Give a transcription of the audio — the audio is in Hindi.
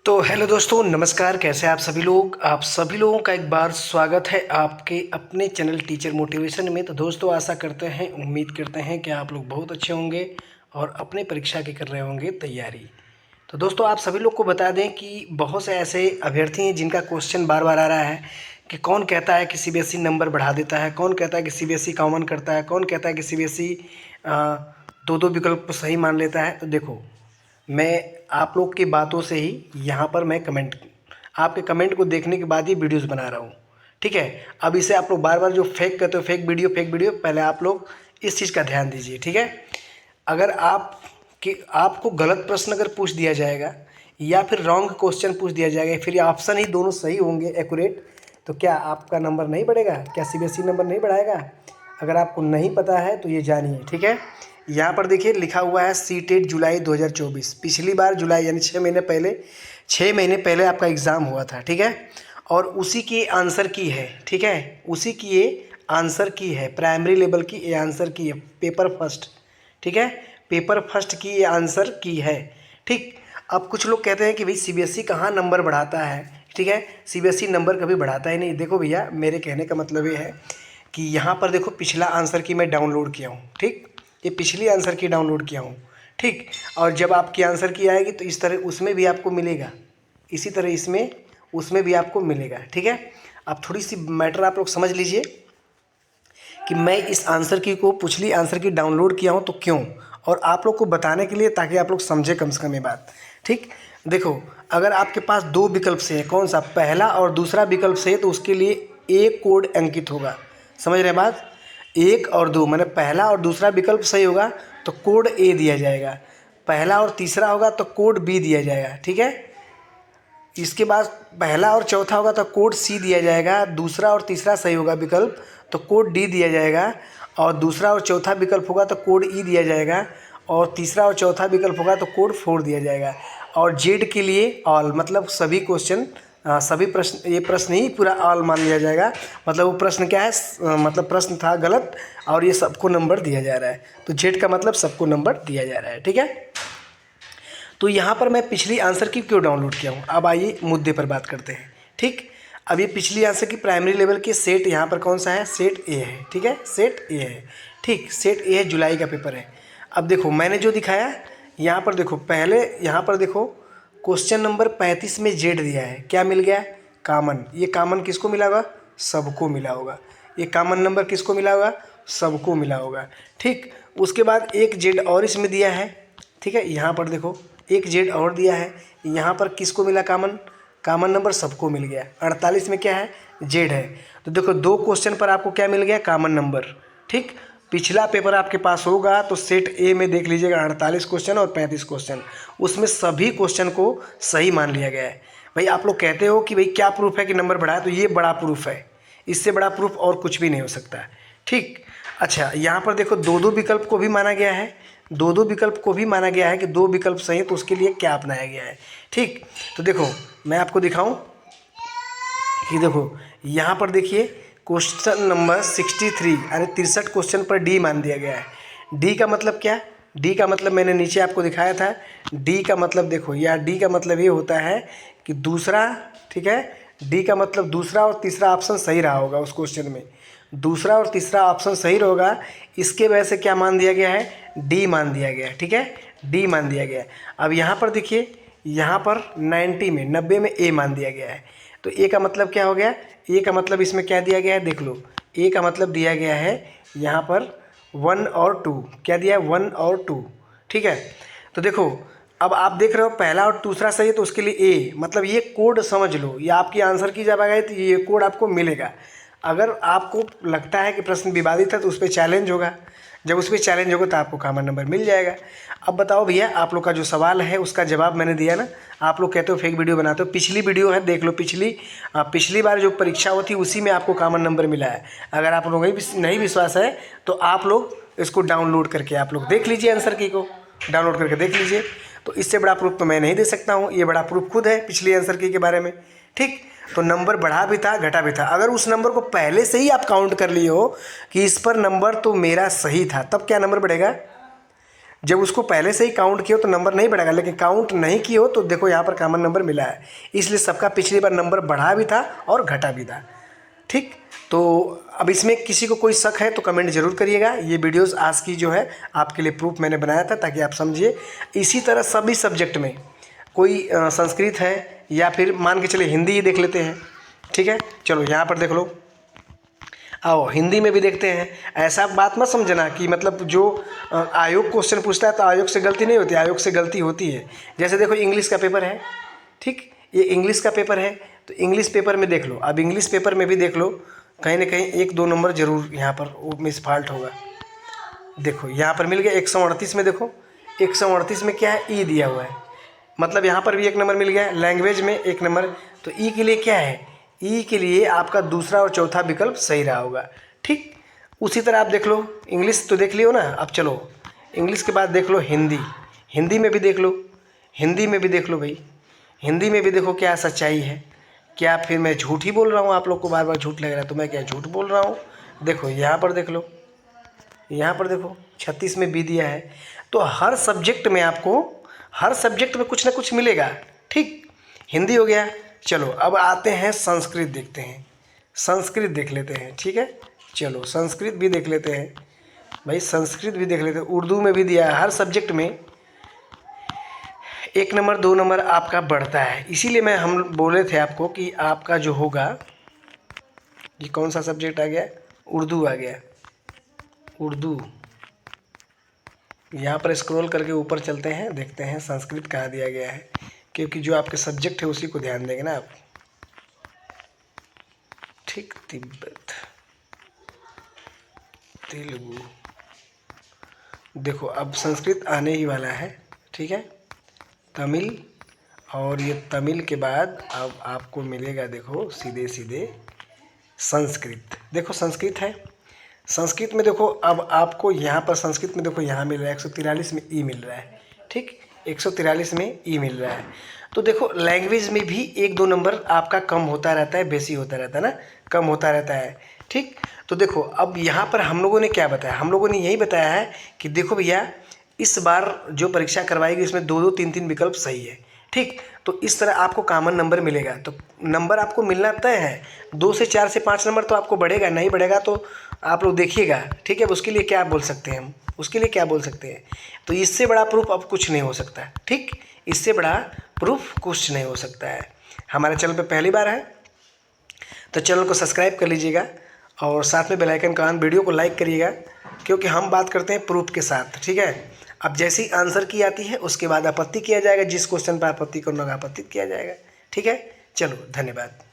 तो हेलो दोस्तों, नमस्कार। कैसे हैं आप सभी लोगों का एक बार स्वागत है आपके अपने चैनल टीचर मोटिवेशन में। तो दोस्तों, आशा करते हैं, उम्मीद करते हैं कि आप लोग बहुत अच्छे होंगे और अपने परीक्षा की कर रहे होंगे तैयारी। तो दोस्तों, आप सभी लोग को बता दें कि बहुत से ऐसे अभ्यर्थी हैं जिनका क्वेश्चन बार बार आ रहा है कि कौन कहता है कि सीबीएसई नंबर बढ़ा देता है, कौन कहता है कि सीबीएसई कॉमन करता है, कौन कहता है कि सीबीएसई दो दो विकल्प को सही मान लेता है। तो देखो, मैं आप लोग की बातों से ही यहाँ पर मैं आपके कमेंट को देखने के बाद ही वीडियोस बना रहा हूँ। ठीक है, अब इसे आप लोग बार बार जो फेक कहते हो, फेक वीडियो, पहले आप लोग इस चीज़ का ध्यान दीजिए। ठीक है, अगर आपको गलत प्रश्न अगर पूछ दिया जाएगा या फिर रॉन्ग क्वेश्चन पूछ दिया जाएगा, फिर ये ऑप्शन ही दोनों सही होंगे एक्यूरेट, तो क्या आपका नंबर नहीं बढ़ेगा? क्या सीबीएसई नंबर नहीं बढ़ाएगा? अगर आपको नहीं पता है तो ये जानिए। ठीक है, यहाँ पर देखिए लिखा हुआ है सीटेट जुलाई 2024। पिछली बार जुलाई यानी 6 महीने पहले आपका एग्ज़ाम हुआ था। ठीक है, और उसी की आंसर की है। ठीक है, उसी की ये आंसर की है, प्राइमरी लेवल की ये आंसर की है, पेपर फर्स्ट। ठीक है, पेपर फर्स्ट की ये आंसर की है। ठीक, अब कुछ लोग कहते हैं कि भाई सीबीएसई कहाँ नंबर बढ़ाता है। ठीक है, सीबीएसई नंबर कभी बढ़ाता ही नहीं। देखो भैया, मेरे कहने का मतलब ये है कि यहाँ पर देखो, पिछला आंसर की मैं डाउनलोड किया हूँ। ठीक, ये पिछली आंसर की डाउनलोड किया हूँ। ठीक, और जब आपकी आंसर की आएगी तो इस तरह उसमें भी आपको मिलेगा, इसी तरह उसमें भी आपको मिलेगा। ठीक है, आप थोड़ी सी मैटर आप लोग समझ लीजिए कि मैं इस आंसर की को पिछली आंसर की डाउनलोड किया हूँ तो क्यों, और आप लोग को बताने के लिए, ताकि आप लोग समझे कम से कम ये बात। ठीक, देखो, अगर आपके पास दो विकल्प से है, कौन सा, पहला और दूसरा विकल्प से है, तो उसके लिए एक कोड अंकित होगा। समझ रहे हैं बात? एक और दो, मैंने पहला और दूसरा विकल्प सही होगा तो कोड ए दिया जाएगा, पहला और तीसरा होगा तो कोड बी दिया जाएगा। ठीक है, इसके बाद पहला और चौथा होगा तो कोड सी दिया जाएगा, दूसरा और तीसरा सही होगा विकल्प तो कोड डी दिया जाएगा, और दूसरा और चौथा विकल्प होगा तो कोड ई दिया जाएगा, और तीसरा और चौथा विकल्प होगा तो कोड 4 दिया जाएगा। और जेड के लिए ऑल, मतलब सभी क्वेश्चन, सभी प्रश्न, ये प्रश्न ही पूरा ऑल मान लिया जाएगा। मतलब वो प्रश्न क्या है, मतलब प्रश्न था गलत और ये सबको नंबर दिया जा रहा है, तो जेड का मतलब सबको नंबर दिया जा रहा है। ठीक है, तो यहाँ पर मैं पिछली आंसर की क्यों डाउनलोड किया हूँ, अब आइए मुद्दे पर बात करते हैं। ठीक, अब ये पिछली आंसर की प्राइमरी लेवल की सेट यहाँ पर कौन सा है, सेट ए है। ठीक है, सेट ए है। ठीक, सेट ए है, जुलाई का पेपर है। अब देखो, मैंने जो दिखाया यहाँ पर देखो, पहले यहाँ पर देखो, क्वेश्चन नंबर 35 में जेड दिया है, क्या मिल गया, कॉमन। ये कॉमन किसको मिला होगा, सबको मिला होगा। ये कॉमन नंबर किसको मिला होगा, सबको मिला होगा। ठीक, उसके बाद एक जेड और इसमें दिया है। ठीक है, यहाँ पर देखो एक जेड और दिया है, यहाँ पर किसको मिला, कॉमन, कॉमन नंबर सबको मिल गया। 48 में क्या है, जेड है। तो देखो, दो क्वेश्चन पर आपको क्या मिल गया, कॉमन नंबर। ठीक, पिछला पेपर आपके पास होगा तो सेट ए में देख लीजिएगा, 48 क्वेश्चन और 35 क्वेश्चन, उसमें सभी क्वेश्चन को सही मान लिया गया है। भाई आप लोग कहते हो कि भाई क्या प्रूफ है कि नंबर बढ़ाया, तो ये बड़ा प्रूफ है, इससे बड़ा प्रूफ और कुछ भी नहीं हो सकता है। ठीक, अच्छा, यहाँ पर देखो, दो दो विकल्प को भी माना गया है, दो दो विकल्प को भी माना गया है कि दो विकल्प सही है, तो उसके लिए क्या अपनाया गया है। ठीक, तो देखो मैं आपको दिखाऊं कि देखो यहाँ पर देखिए, क्वेश्चन नंबर 63 यानी 63 क्वेश्चन पर डी मान दिया गया है। डी का मतलब क्या, डी का मतलब मैंने नीचे आपको दिखाया था। डी का मतलब देखो, या डी का मतलब ये होता है कि दूसरा, ठीक है, डी का मतलब दूसरा और तीसरा ऑप्शन सही रहा होगा उस क्वेश्चन में, दूसरा और तीसरा ऑप्शन सही होगा, इसके वजह से क्या मान दिया गया है, डी मान दिया गया है। ठीक है, डी मान दिया गया है। अब यहाँ पर देखिए, यहाँ पर 90 में ए मान दिया गया है, तो ए का मतलब क्या हो गया, ए का मतलब इसमें क्या दिया गया है, देख लो, ए का मतलब दिया गया है यहाँ पर 1 और 2, क्या दिया है, 1 और 2। ठीक है, तो देखो, अब आप देख रहे हो पहला और दूसरा सही है, तो उसके लिए ए, मतलब ये कोड समझ लो, ये आपकी आंसर की जब आ गई तो ये कोड आपको मिलेगा। अगर आपको लगता है कि प्रश्न विवादित है तो उस पर चैलेंज होगा, जब उस पर चैलेंज होगा तो आपको कॉमन नंबर मिल जाएगा। अब बताओ भैया, आप लोग का जो सवाल है उसका जवाब मैंने दिया ना। आप लोग कहते हो फेक वीडियो बनाते हो, पिछली वीडियो है देख लो, पिछली बार जो परीक्षा होती उसी में आपको कॉमन नंबर मिला है। अगर आप लोगों को नहीं विश्वास है तो आप लोग इसको डाउनलोड करके आप लोग देख लीजिए, आंसर की को डाउनलोड करके देख लीजिए। तो इससे बड़ा प्रूफ तो मैं नहीं दे सकता हूँ, ये बड़ा प्रूफ खुद है पिछली आंसर की के बारे में। ठीक, तो नंबर बढ़ा भी था घटा भी था, अगर उस नंबर को पहले से ही आप काउंट कर लिए हो कि इस पर नंबर तो मेरा सही था, तब क्या नंबर बढ़ेगा, जब उसको पहले से ही काउंट किए हो तो नंबर नहीं बढ़ेगा, लेकिन काउंट नहीं किए हो तो देखो यहाँ पर कॉमन नंबर मिला है, इसलिए सबका पिछली बार नंबर बढ़ा भी था और घटा भी था। ठीक, तो अब इसमें किसी को कोई शक है तो कमेंट ज़रूर करिएगा। ये वीडियोस आज की जो है आपके लिए प्रूफ मैंने बनाया था ताकि आप समझिए। इसी तरह सभी सब्जेक्ट में कोई संस्कृत है या फिर मान के चले हिंदी ही देख लेते हैं। ठीक है, चलो यहाँ पर देख लो, आओ हिंदी में भी देखते हैं। ऐसा बात मत समझना कि मतलब जो आयोग क्वेश्चन पूछता है तो आयोग से गलती नहीं होती, आयोग से गलती होती है। जैसे देखो इंग्लिश का पेपर है, ठीक, ये इंग्लिश का पेपर है तो इंग्लिश पेपर में देख लो। अब इंग्लिश पेपर में भी देख लो, कहीं ना कहीं 1-2 नंबर जरूर यहाँ पर वो मिस फॉल्ट होगा। देखो यहाँ पर मिल गया 138 में, देखो 138 में क्या है, ई दिया हुआ है, मतलब यहाँ पर भी 1 नंबर मिल गया। लैंग्वेज में 1 नंबर, तो ई के लिए क्या है, ई के लिए आपका दूसरा और चौथा विकल्प सही रहा होगा। ठीक, उसी तरह आप देख लो, इंग्लिश तो देख लियो ना। अब चलो इंग्लिश के बाद देख लो हिंदी, हिंदी में भी देख लो, हिंदी में भी देख लो भाई, हिंदी में भी देखो क्या सच्चाई है। क्या फिर मैं झूठ ही बोल रहा हूँ, आप लोग को बार बार झूठ लग रहा है तो मैं क्या झूठ बोल रहा हूँ। देखो यहाँ पर देख लो, यहाँ पर देखो 36 में बी दिया है। तो हर सब्जेक्ट में आपको, हर सब्जेक्ट में कुछ ना कुछ मिलेगा। ठीक, हिंदी हो गया। चलो अब आते हैं संस्कृत, देखते हैं, संस्कृत देख लेते हैं। ठीक है, चलो संस्कृत भी देख लेते हैं भाई, संस्कृत भी देख लेते हैं। उर्दू में भी दिया है, हर सब्जेक्ट में 1 नंबर 2 नंबर आपका बढ़ता है। इसीलिए हम बोले थे आपको कि आपका जो होगा, ये कौन सा सब्जेक्ट आ गया, उर्दू आ गया, उर्दू। यहाँ पर स्क्रॉल करके ऊपर चलते हैं, देखते हैं संस्कृत कहाँ दिया गया है, क्योंकि जो आपके सब्जेक्ट है उसी को ध्यान देंगे ना आप। ठीक, तिब्बत, तेलुगु, देखो अब संस्कृत आने ही वाला है। ठीक है, तमिल, और ये तमिल के बाद अब आपको मिलेगा देखो सीधे सीधे संस्कृत। देखो संस्कृत है, संस्कृत में देखो अब आपको यहाँ पर संस्कृत में देखो यहाँ मिल रहा है 143 में ई मिल रहा है। ठीक, 143 में ई मिल रहा है। तो देखो लैंग्वेज में भी 1-2 नंबर आपका कम होता रहता है, बेसी होता रहता है ना, कम होता रहता है। ठीक, तो देखो अब यहाँ पर हम लोगों ने क्या बताया, हम लोगों ने यही बताया है कि देखो भैया इस बार जो परीक्षा करवाएगी इसमें 2-2 3-3 विकल्प सही है। ठीक, तो इस तरह आपको कॉमन नंबर मिलेगा। तो नंबर आपको मिलना तय है, 2 से 4 से 5 नंबर तो आपको बढ़ेगा, नहीं बढ़ेगा तो आप लोग देखिएगा। ठीक है, उसके लिए क्या बोल सकते हैं हम, उसके लिए क्या बोल सकते हैं, तो इससे बड़ा प्रूफ अब कुछ नहीं हो सकता। ठीक, इससे बड़ा प्रूफ कुछ नहीं हो सकता है। हमारे चैनल पे पहली बार है तो चैनल को सब्सक्राइब कर लीजिएगा और साथ में बेल आइकन का ऑन, वीडियो को लाइक करिएगा, क्योंकि हम बात करते हैं प्रूफ के साथ। ठीक है, अब जैसे ही आंसर की आती है उसके बाद आपत्ति किया जाएगा, जिस क्वेश्चन पर आपत्ति करना होगा आपत्ति किया जाएगा। ठीक है, चलो धन्यवाद।